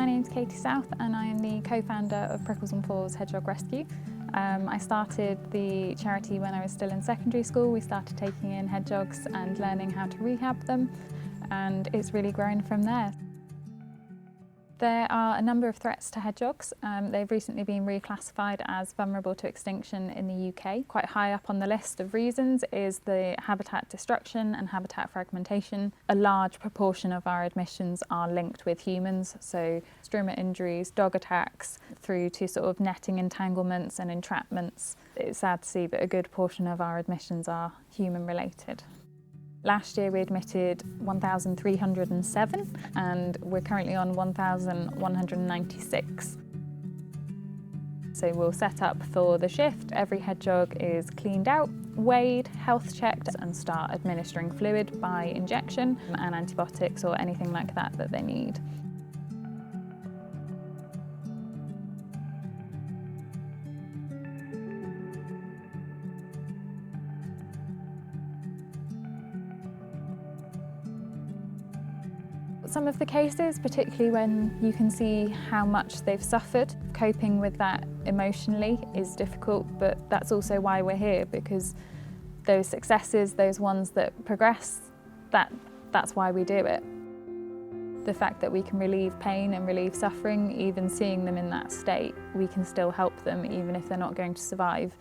My name's Katy South and I am the co-founder of Prickles and Paws Hedgehog Rescue. I started the charity when I was still in secondary school. We started taking in hedgehogs and learning how to rehab them, and it's really grown from there. There are a number of threats to hedgehogs. They've recently been reclassified as vulnerable to extinction in the UK. Quite high up on the list of reasons is the habitat destruction and habitat fragmentation. A large proportion of our admissions are linked with humans, so strimmer injuries, dog attacks, through to sort of netting entanglements and entrapments. It's sad to see, but a good portion of our admissions are human related. Last year we admitted 1,307 and we're currently on 1,196. So we'll set up for the shift. Every hedgehog is cleaned out, weighed, health checked and start administering fluid by injection and antibiotics or anything like that that they need. Some of the cases, particularly when you can see how much they've suffered, coping with that emotionally is difficult, but that's also why we're here, because those successes, those ones that progress, that's why we do it. The fact that we can relieve pain and relieve suffering, even seeing them in that state, we can still help them even if they're not going to survive.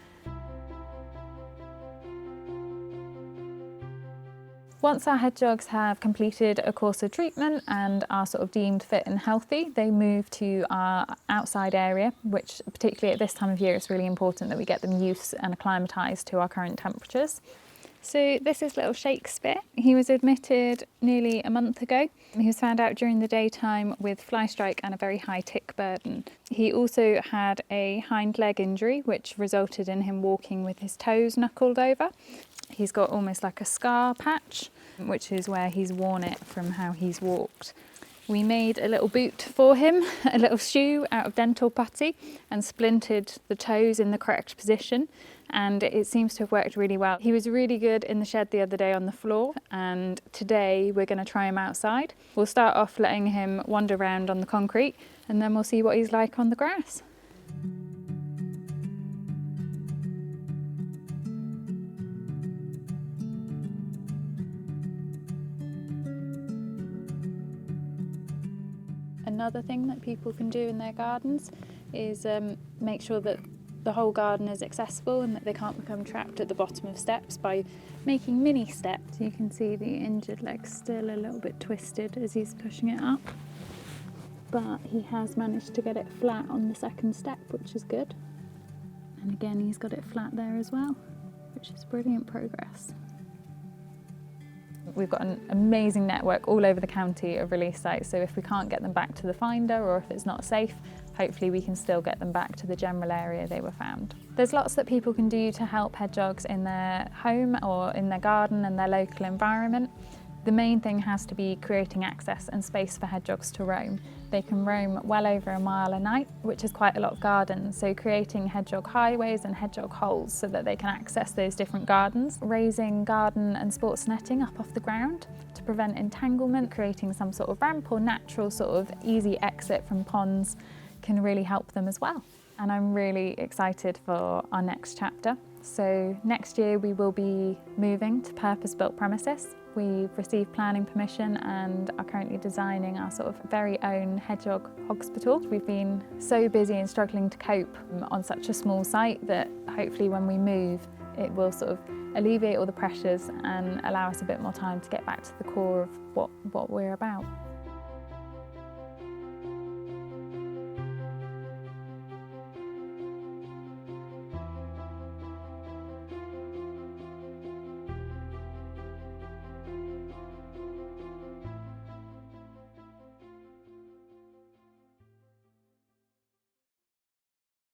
Once our hedgehogs have completed a course of treatment and are sort of deemed fit and healthy, they move to our outside area, which particularly at this time of year is really important that we get them used and acclimatised to our current temperatures. So this is little Shakespeare. He was admitted nearly a month ago. He was found out during the daytime with fly strike and a very high tick burden. He also had a hind leg injury, which resulted in him walking with his toes knuckled over. He's got almost like a scar patch, which is where he's worn it from how he's walked. We made a little boot for him, a little shoe out of dental putty, and splintered the toes in the correct position, and it seems to have worked really well. He was really good in the shed the other day on the floor, and today we're going to try him outside. We'll start off letting him wander around on the concrete, and then we'll see what he's like on the grass. Another thing that people can do in their gardens is make sure that the whole garden is accessible and that they can't become trapped at the bottom of steps by making mini steps. You can see the injured leg's still a little bit twisted as he's pushing it up, but he has managed to get it flat on the second step, which is good. And again, he's got it flat there as well, which is brilliant progress. We've got an amazing network all over the county of release sites, so if we can't get them back to the finder or if it's not safe, hopefully we can still get them back to the general area they were found. There's lots that people can do to help hedgehogs in their home or in their garden and their local environment. The main thing has to be creating access and space for hedgehogs to roam. They can roam well over a mile a night, which is quite a lot of gardens, so creating hedgehog highways and hedgehog holes so that they can access those different gardens. Raising garden and sports netting up off the ground to prevent entanglement, creating some sort of ramp or natural sort of easy exit from ponds can really help them as well. And I'm really excited for our next chapter. So next year we will be moving to purpose-built premises. We've received planning permission and are currently designing our sort of very own hedgehog hospital. We've been so busy and struggling to cope on such a small site that hopefully when we move it will sort of alleviate all the pressures and allow us a bit more time to get back to the core of what we're about.